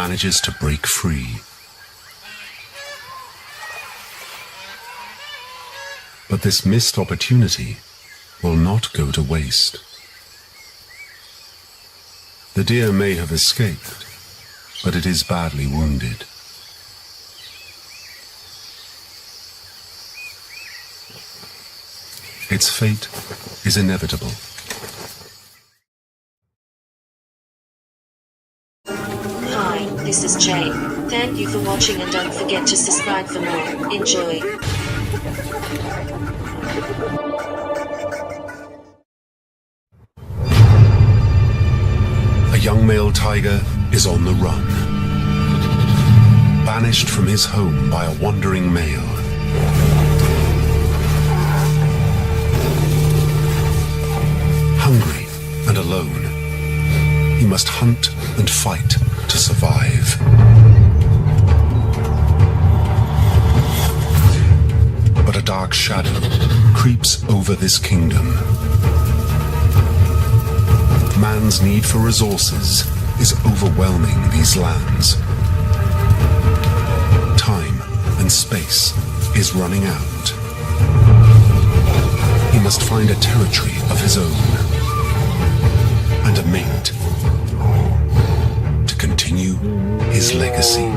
manages to break free. But this missed opportunity will not go to waste. The deer may have escaped, but it is badly wounded. Its fate is inevitable. Hi, this is Jane. Thank you for watching and don't forget to subscribe for more. Enjoy. A young male tiger is on the run, banished from his home by a wandering male. Hungry and alone, he must hunt and fight to survive. But a dark shadow creeps over this kingdom. Man's need for resources is overwhelming these lands. Time and space is running out. He must find a territory of his own and a mate to continue his legacy.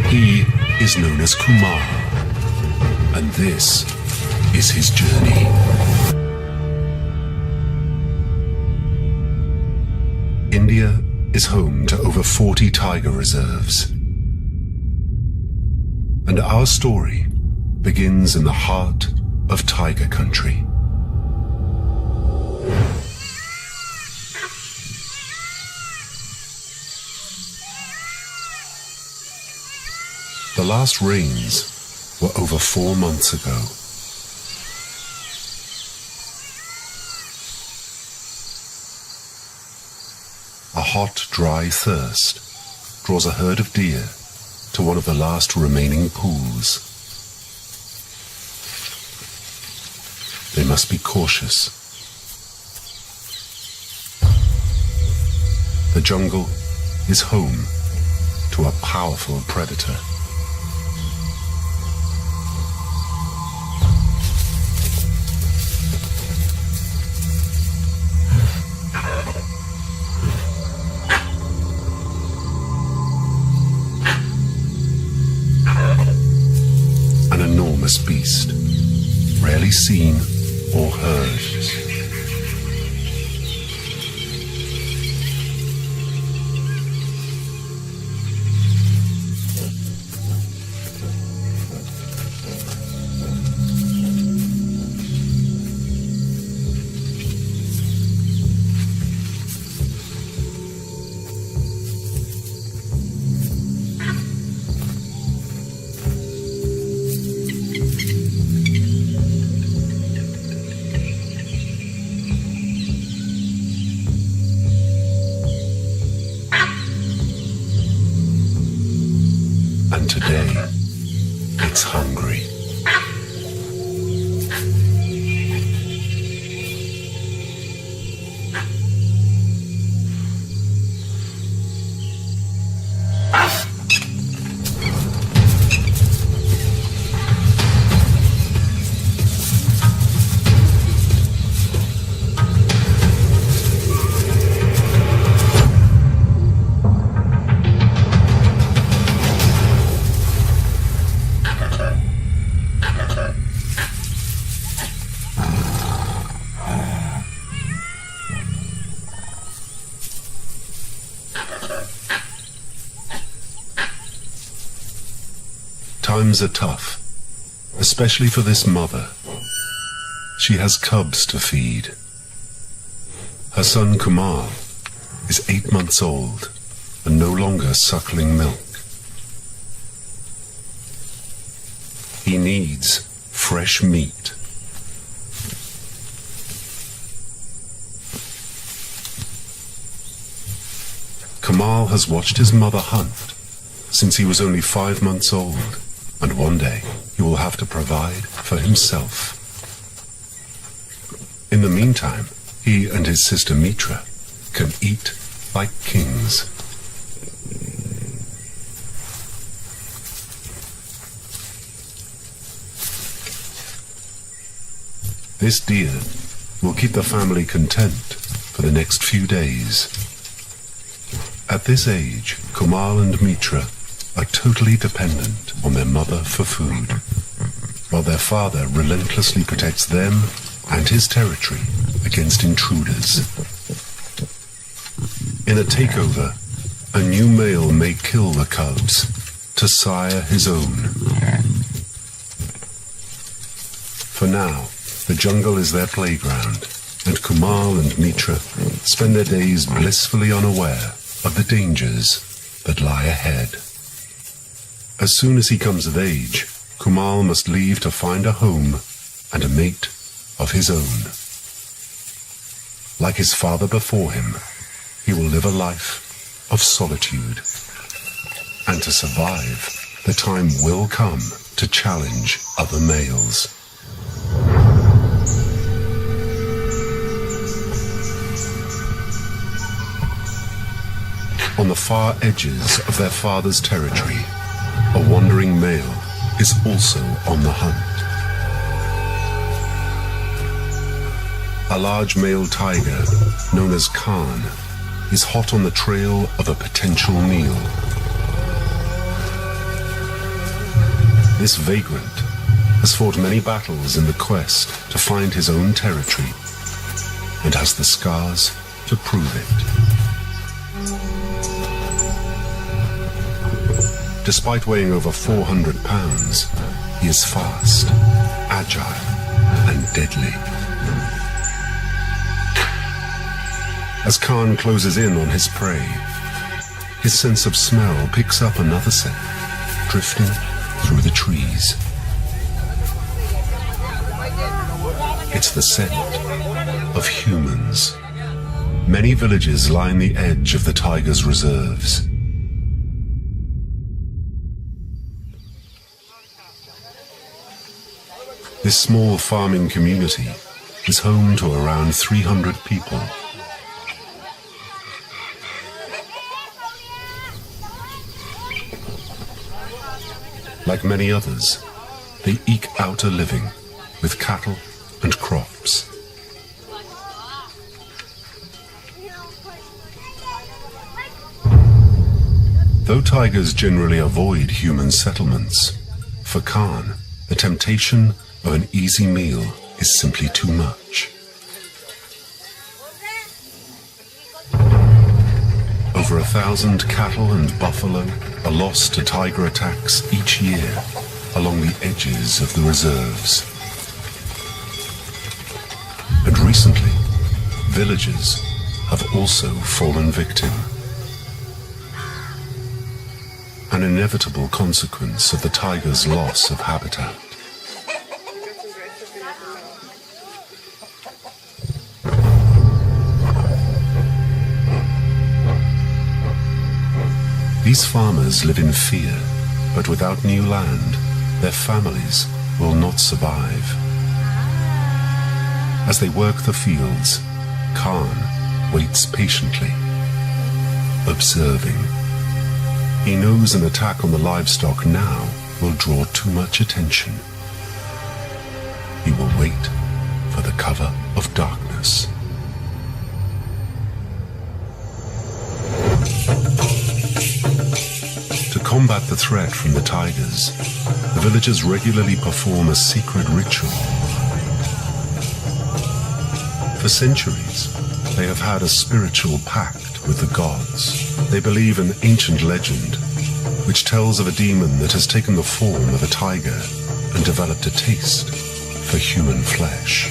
He is known as Kumar, and this is his journey. India is home to over 40 tiger reserves. And our story begins in the heart of tiger country. The last rains were over 4 months ago. A hot, dry thirst draws a herd of deer to one of the last remaining pools. They must be cautious. The jungle is home to a powerful predator. An enormous beast, rarely seen or heard. And today, it's hungry. Times are tough, especially for this mother. She has cubs to feed. Her son Kumar is 8 months old and no longer suckling milk. He needs fresh meat. Kamal has watched his mother hunt since he was only 5 months old, and one day he will have to provide for himself. In the meantime, he and his sister Mitra can eat like kings. This deer will keep the family content for the next few days. At this age, Kumal and Mitra are totally dependent on their mother for food, while their father relentlessly protects them and his territory against intruders. In a takeover, a new male may kill the cubs to sire his own. For now, the jungle is their playground, and Kumal and Mitra spend their days blissfully unaware of the dangers that lie ahead. As soon as he comes of age, Kumal must leave to find a home and a mate of his own. Like his father before him, he will live a life of solitude. And to survive, the time will come to challenge other males. On the far edges of their father's territory, a wandering male is also on the hunt. A large male tiger, known as Khan, is hot on the trail of a potential meal. This vagrant has fought many battles in the quest to find his own territory and has the scars to prove it. Despite weighing over 400 pounds, he is fast, agile, and deadly. As Khan closes in on his prey, his sense of smell picks up another scent, drifting through the trees. It's the scent of humans. Many villages line the edge of the tiger's reserves. This small farming community is home to around 300 people. Like many others, they eke out a living with cattle and crops. Though tigers generally avoid human settlements, for Khan, the temptation of an easy meal is simply too much. Over 1,000 cattle and buffalo are lost to tiger attacks each year along the edges of the reserves. And recently, villages have also fallen victim. An inevitable consequence of the tiger's loss of habitat. These farmers live in fear, but without new land, their families will not survive. As they work the fields, Khan waits patiently, observing. He knows an attack on the livestock now will draw too much attention. He will wait for the cover of darkness. To combat the threat from the tigers, the villagers regularly perform a secret ritual. For centuries, they have had a spiritual pact with the gods. They believe an ancient legend, which tells of a demon that has taken the form of a tiger and developed a taste for human flesh.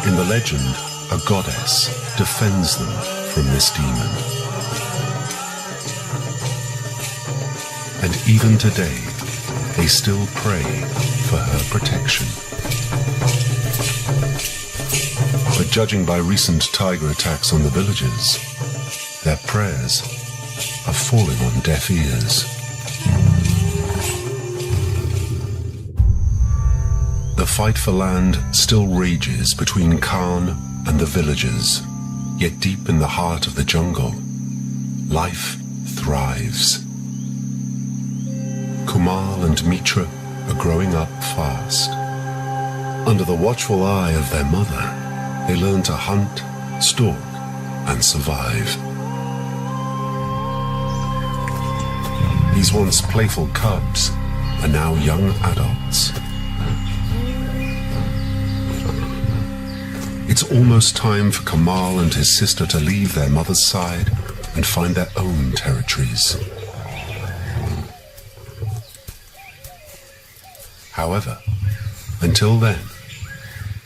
In the legend, a goddess defends them from this demon. And even today, they still pray for her protection. But judging by recent tiger attacks on the villages, their prayers are falling on deaf ears. The fight for land still rages between Khan and the villagers, yet deep in the heart of the jungle, life thrives. Kumal and Mitra are growing up fast. Under the watchful eye of their mother, they learn to hunt, stalk, and survive. These once playful cubs are now young adults. It's almost time for Kamal and his sister to leave their mother's side and find their own territories. However, until then,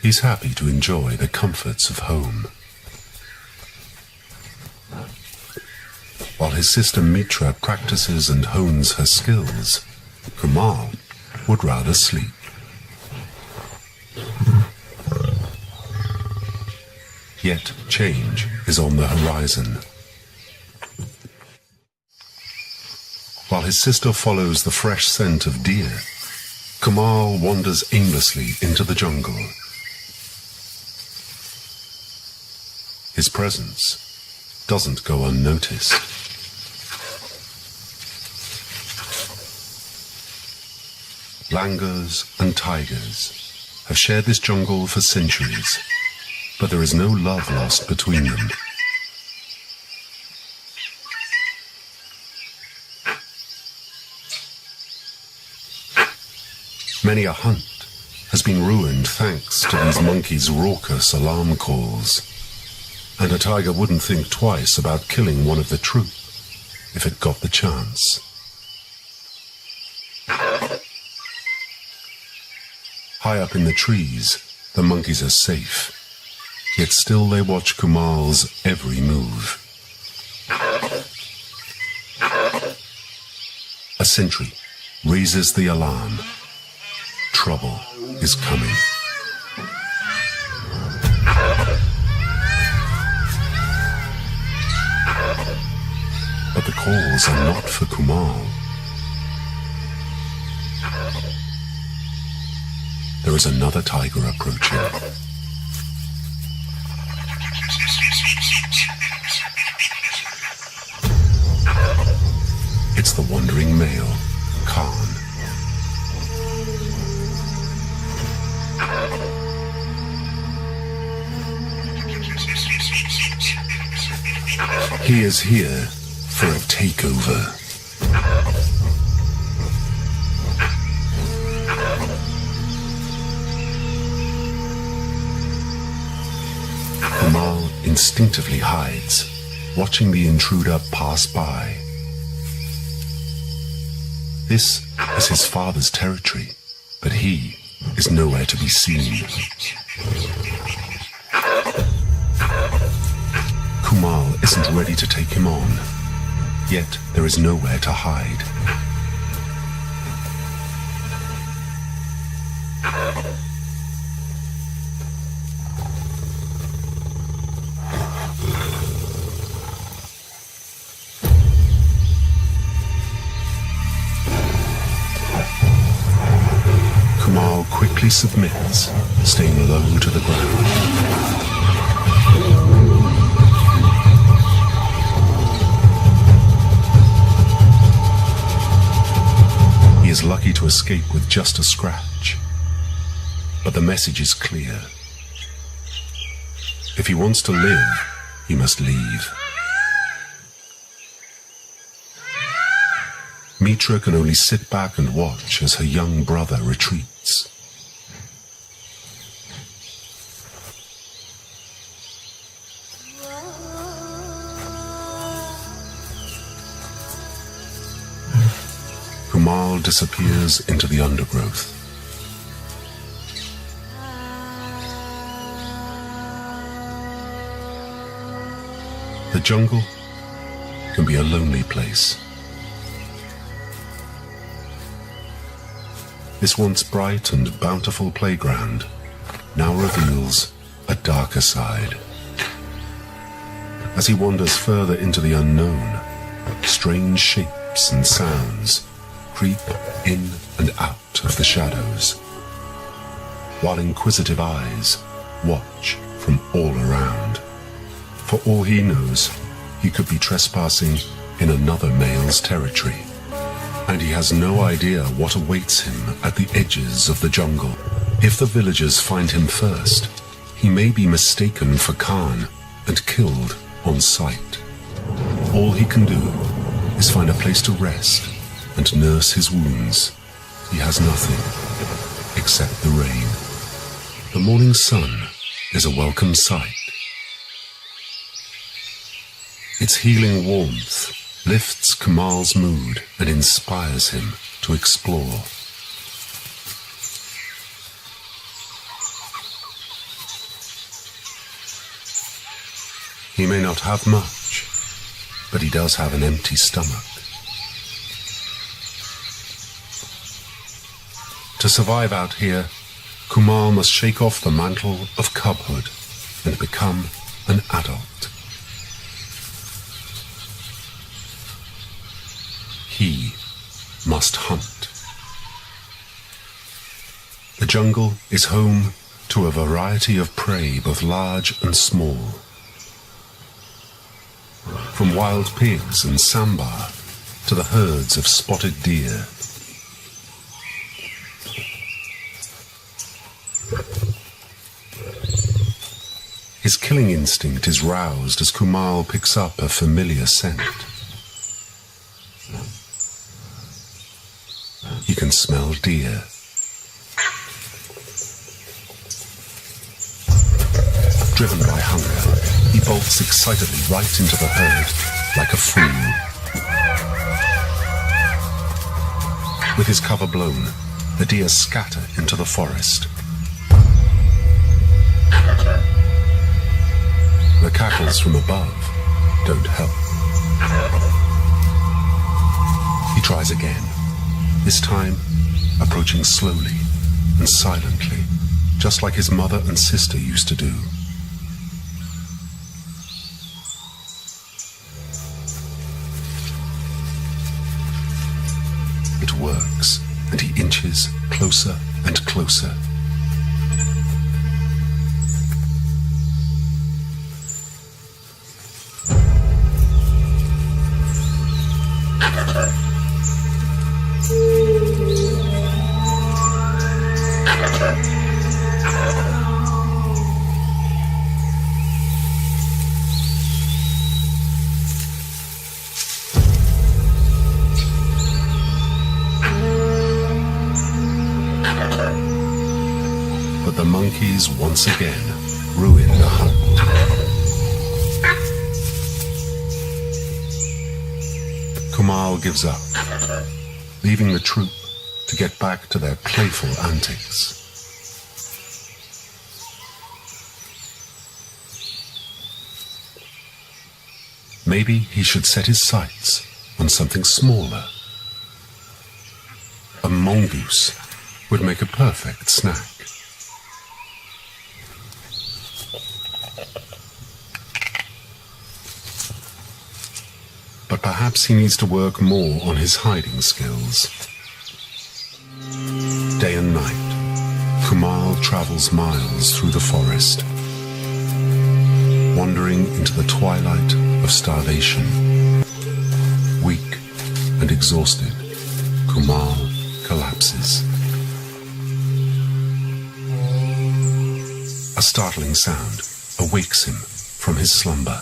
he's happy to enjoy the comforts of home. While his sister Mitra practices and hones her skills, Kamal would rather sleep. Yet change is on the horizon. While his sister follows the fresh scent of deer, Kamal wanders aimlessly into the jungle. His presence doesn't go unnoticed. Langurs and tigers have shared this jungle for centuries, but there is no love lost between them. Many a hunt has been ruined thanks to these monkeys' raucous alarm calls, and a tiger wouldn't think twice about killing one of the troop if it got the chance. High up in the trees, the monkeys are safe, yet still they watch Kumal's every move. A sentry raises the alarm. Trouble is coming. But the calls are not for Kumal. There is another tiger approaching. It's the wandering male, Khan. He is here for a takeover. Kamal instinctively hides, watching the intruder pass by. This is his father's territory, but he is nowhere to be seen. Kumal isn't ready to take him on, yet there is nowhere to hide. Kumal quickly submits, staying low to the ground. He is lucky to escape with just a scratch. But the message is clear. If he wants to live, he must leave. Mitra can only sit back and watch as her young brother retreats. Kumal disappears into the undergrowth. The jungle can be a lonely place. This once bright and bountiful playground now reveals a darker side. As he wanders further into the unknown, strange shapes and sounds creep in and out of the shadows, while inquisitive eyes watch for from all around. For all he knows, he could be trespassing in another male's territory, and he has no idea what awaits him at the edges of the jungle. If the villagers find him first, he may be mistaken for Khan and killed on sight. All he can do is find a place to rest and nurse his wounds. He has nothing except the rain. The morning sun is a welcome sight. Its healing warmth lifts Kamal's mood and inspires him to explore. He may not have much, but he does have an empty stomach. To survive out here, Kamal must shake off the mantle of cubhood and become an adult. He must hunt. The jungle is home to a variety of prey, both large and small. From wild pigs and sambar to the herds of spotted deer. His killing instinct is roused as Kamal picks up a familiar scent. He can smell deer. Driven by hunger, he bolts excitedly right into the herd like a fool. With his cover blown, the deer scatter into the forest. The cackles from above don't help. He tries again, this time approaching slowly and silently, just like his mother and sister used to do. It works, and he inches closer and closer. But the monkeys once again ruin the hunt. Kamal gives up, leaving the troop to get back to their playful antics. Maybe he should set his sights on something smaller. A mongoose would make a perfect snack. But perhaps he needs to work more on his hiding skills. Day and night, Kamal travels miles through the forest, wandering into the twilight of starvation. Weak and exhausted, Kamal collapses. A startling sound awakes him from his slumber.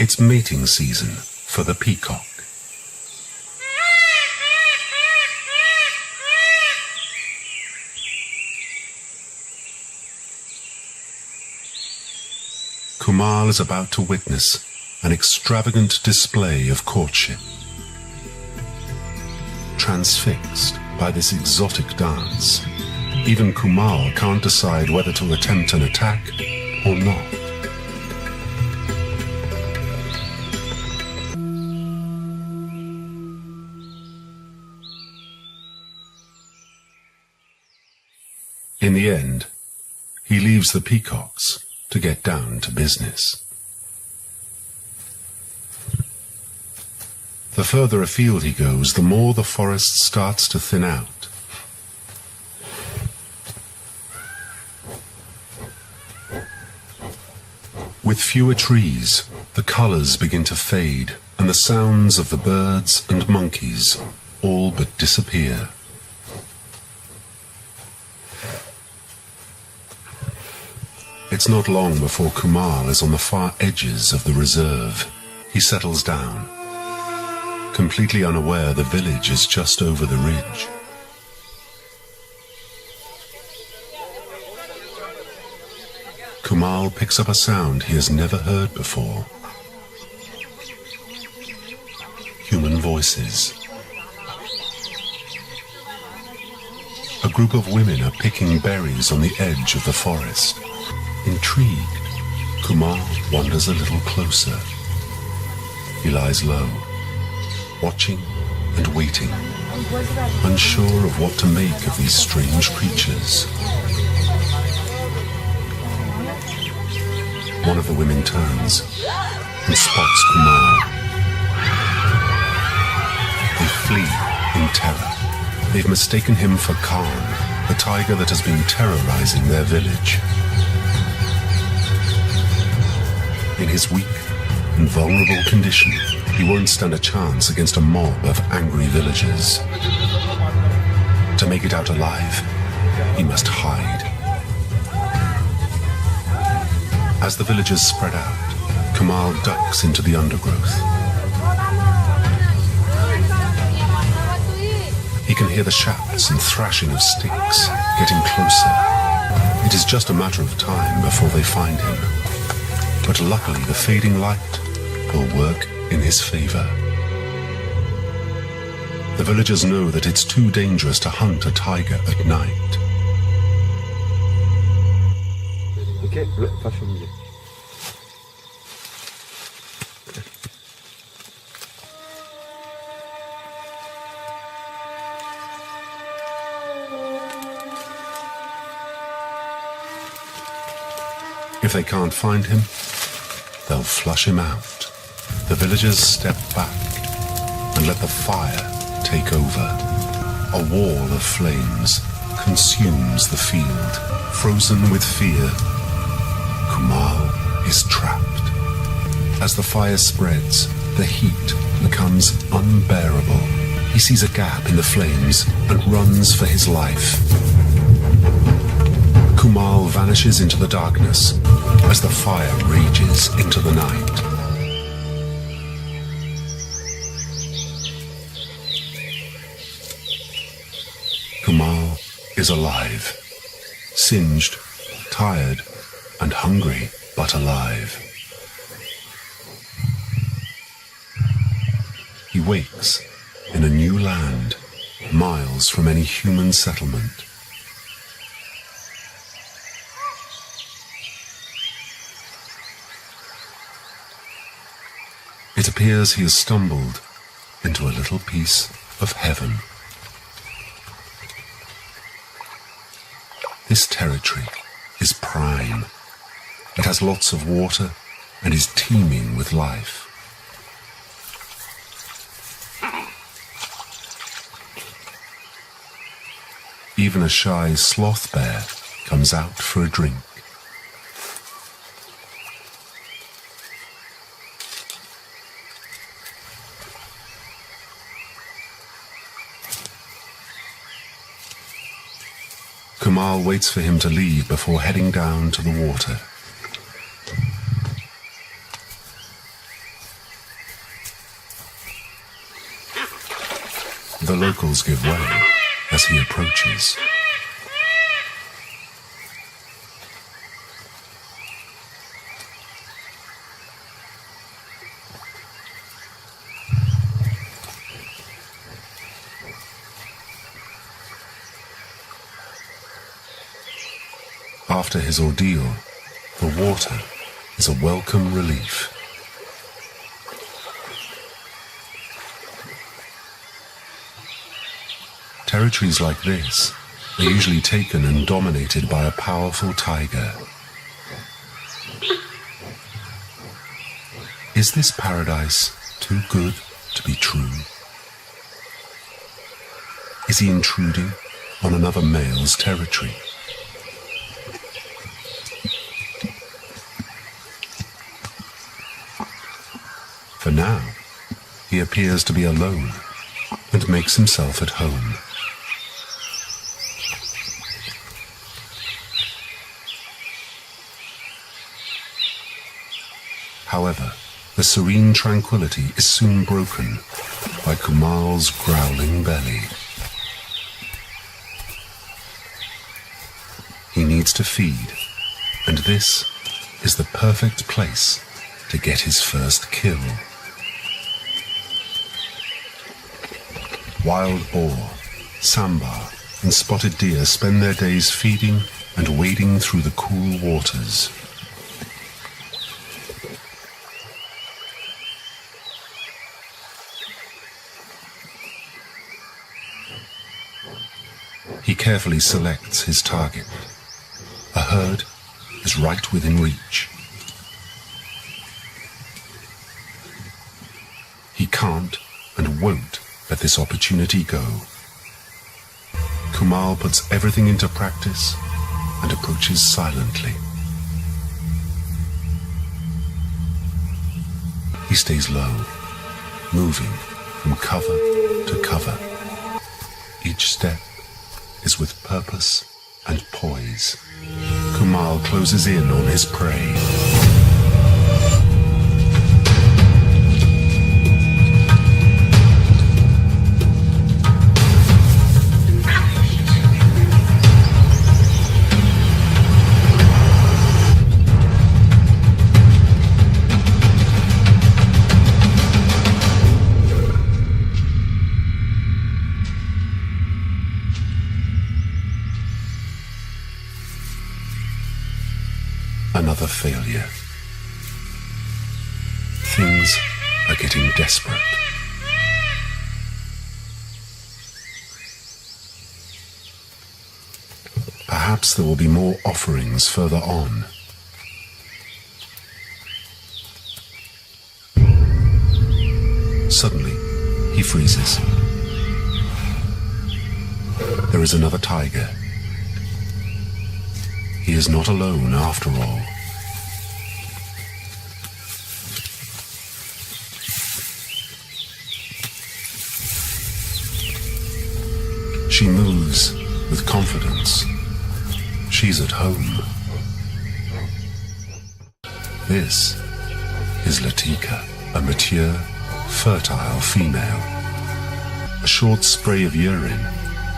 It's mating season for the peacock. Kamal is about to witness an extravagant display of courtship. Transfixed by this exotic dance, even Kamal can't decide whether to attempt an attack or not. In the end, he leaves the peacocks to get down to business. The further afield he goes, the more the forest starts to thin out. With fewer trees, the colors begin to fade, and the sounds of the birds and monkeys all but disappear. It's not long before Kumal is on the far edges of the reserve. He settles down, completely unaware the village is just over the ridge. Kumal picks up a sound he has never heard before. Human voices. A group of women are picking berries on the edge of the forest. Intrigued, Kumal wanders a little closer. He lies low, watching and waiting, unsure of what to make of these strange creatures. One of the women turns and spots Kumal. They flee in terror. They've mistaken him for Khan, the tiger that has been terrorizing their village. In his weak and vulnerable condition, he won't stand a chance against a mob of angry villagers. To make it out alive, he must hide. As the villagers spread out, Kumal ducks into the undergrowth. He can hear the shouts and thrashing of sticks getting closer. It is just a matter of time before they find him. But luckily the fading light will work in his favor. The villagers know that it's too dangerous to hunt a tiger at night. If they can't find him, they'll flush him out. The villagers step back and let the fire take over. A wall of flames consumes the field. Frozen with fear, Kumal is trapped. As the fire spreads, the heat becomes unbearable. He sees a gap in the flames and runs for his life. Kumal vanishes into the darkness as the fire rages into the night. Kumal is alive, singed, tired, and hungry, but alive. He wakes in a new land, miles from any human settlement. It appears he has stumbled into a little piece of heaven. This territory is prime. It has lots of water and is teeming with life. Even a shy sloth bear comes out for a drink. Kumal waits for him to leave before heading down to the water. The locals give way as he approaches. After his ordeal, the water is a welcome relief. Territories like this are usually taken and dominated by a powerful tiger. Is this paradise too good to be true? Is he intruding on another male's territory? For now, he appears to be alone and makes himself at home. However, the serene tranquility is soon broken by Kumal's growling belly. He needs to feed, and this is the perfect place to get his first kill. Wild boar, sambar, and spotted deer spend their days feeding and wading through the cool waters. He carefully selects his target. A herd is right within reach. He can't and won't let this opportunity go. Kumal puts everything into practice and approaches silently. He stays low, moving from cover to cover. Each step is with purpose and poise. Kumal closes in on his prey. Another failure. Things are getting desperate. Perhaps there will be more offerings further on. Suddenly, he freezes. There is another tiger. He is not alone after all. She moves with confidence. She's at home. This is Latika, a mature, fertile female. A short spray of urine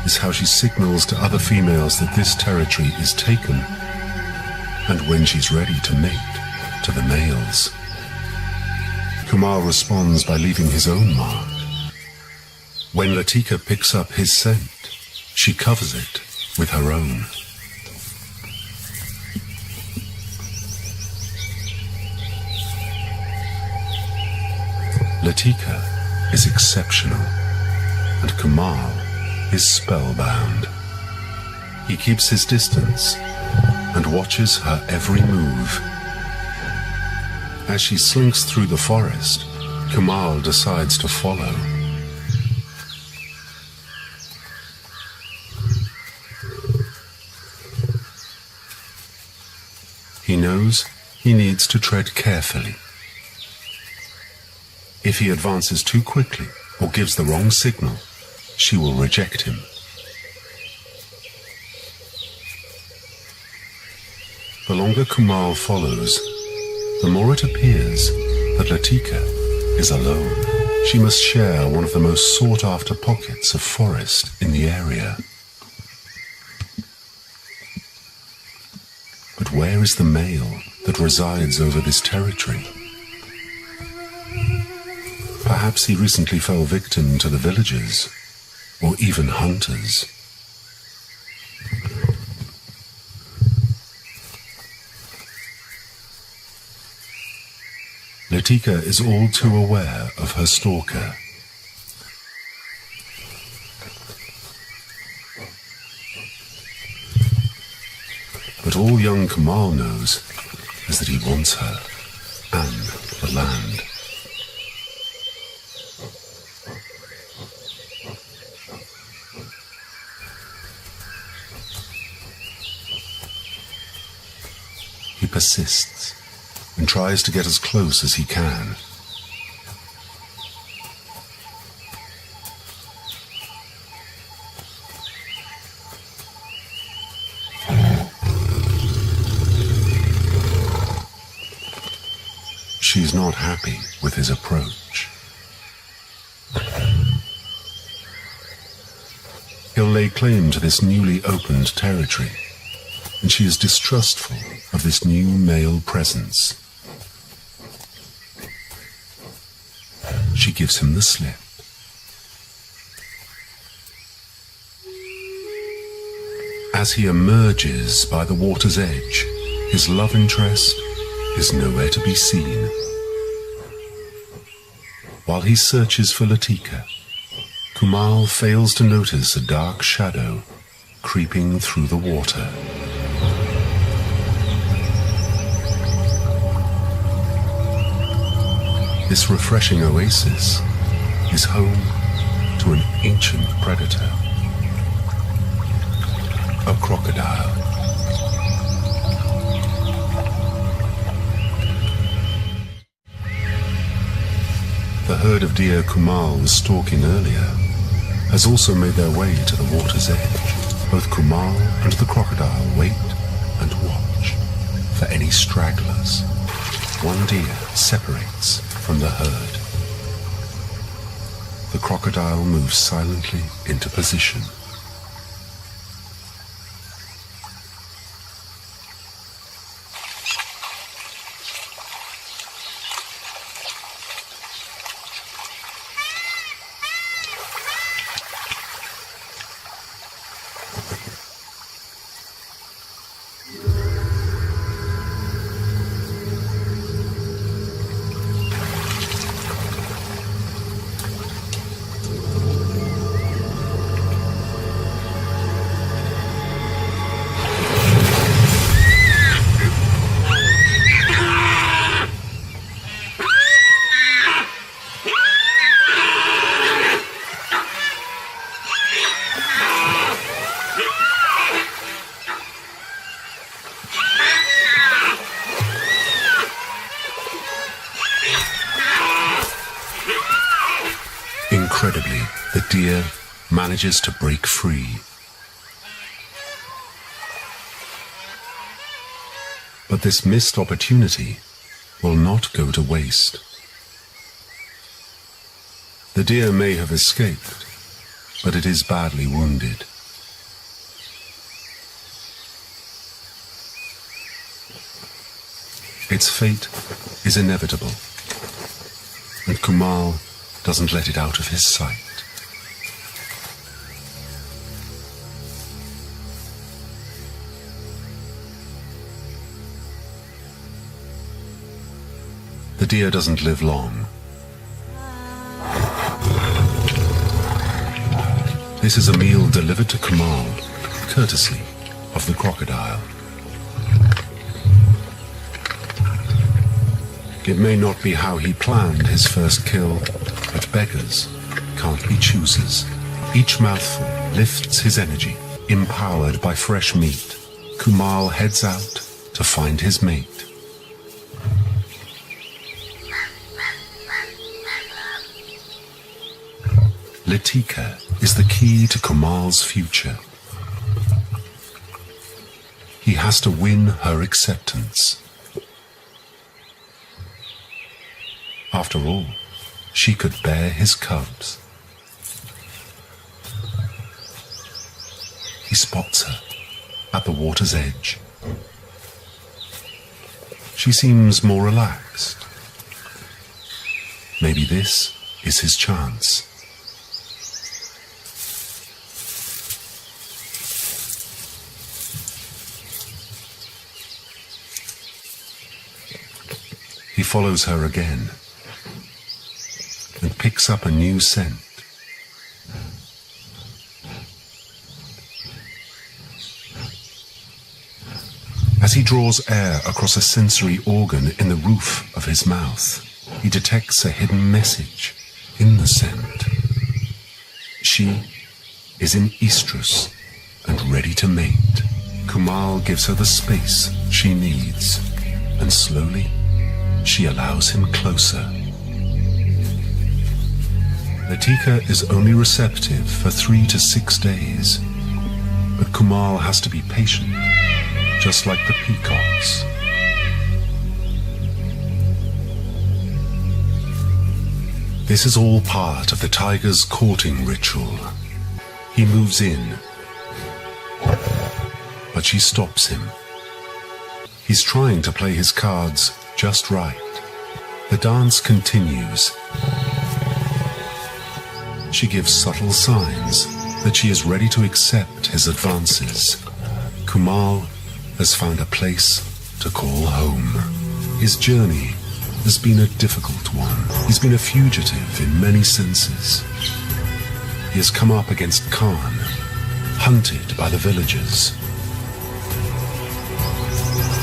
is how she signals to other females that this territory is taken, and when she's ready to mate to the males. Kumal responds by leaving his own mark. When Latika picks up his scent, she covers it with her own. Latika is exceptional, and Kumal is spellbound. He keeps his distance and watches her every move. As she slinks through the forest, Kumal decides to follow. He knows he needs to tread carefully. If he advances too quickly or gives the wrong signal, she will reject him. The longer Kumal follows, the more it appears that Latika is alone. She must share one of the most sought-after pockets of forest in the area. But where is the male that resides over this territory? Perhaps he recently fell victim to the villagers, or even hunters. Latika is all too aware of her stalker. But all young Kumal knows is that he wants her and the land. He persists and tries to get as close as he can. She's not happy with his approach. He'll lay claim to this newly opened territory, and she is distrustful of this new male presence. She gives him the slip. As he emerges by the water's edge, his love interest is nowhere to be seen. While he searches for Latika, Kumal fails to notice a dark shadow creeping through the water. This refreshing oasis is home to an ancient predator, a crocodile. The herd of deer Kumal was stalking earlier has also made their way to the water's edge. Both Kumal and the crocodile wait and watch for any stragglers. One deer separates from the herd. The crocodile moves silently into position. Incredibly, the deer manages to break free. But this missed opportunity will not go to waste. The deer may have escaped, but it is badly wounded. Its fate is inevitable, and Kumal doesn't let it out of his sight. The deer doesn't live long. This is a meal delivered to Kumal, courtesy of the crocodile. It may not be how he planned his first kill, but beggars can't be choosers. Each mouthful lifts his energy. Empowered by fresh meat, Kumal heads out to find his mate. Latika is the key to Kumal's future. He has to win her acceptance. After all, she could bear his cubs. He spots her at the water's edge. She seems more relaxed. Maybe this is his chance. He follows her again and picks up a new scent. As he draws air across a sensory organ in the roof of his mouth, he detects a hidden message in the scent. She is in estrus and ready to mate. Kumal gives her the space she needs, and slowly she allows him closer. Latika is only receptive for 3 to 6 days, but Kumal has to be patient, just like the peacocks. This is all part of the tiger's courting ritual. He moves in, but she stops him. He's trying to play his cards just right. The dance continues. She gives subtle signs that she is ready to accept his advances. Kumal has found a place to call home. His journey has been a difficult one. He's been a fugitive in many senses. He has come up against Khan, hunted by the villagers,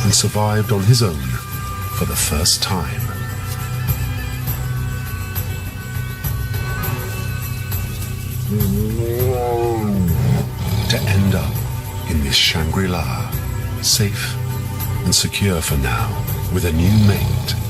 and survived on his own for the first time. To end up in this Shangri-La, safe and secure for now, with a new mate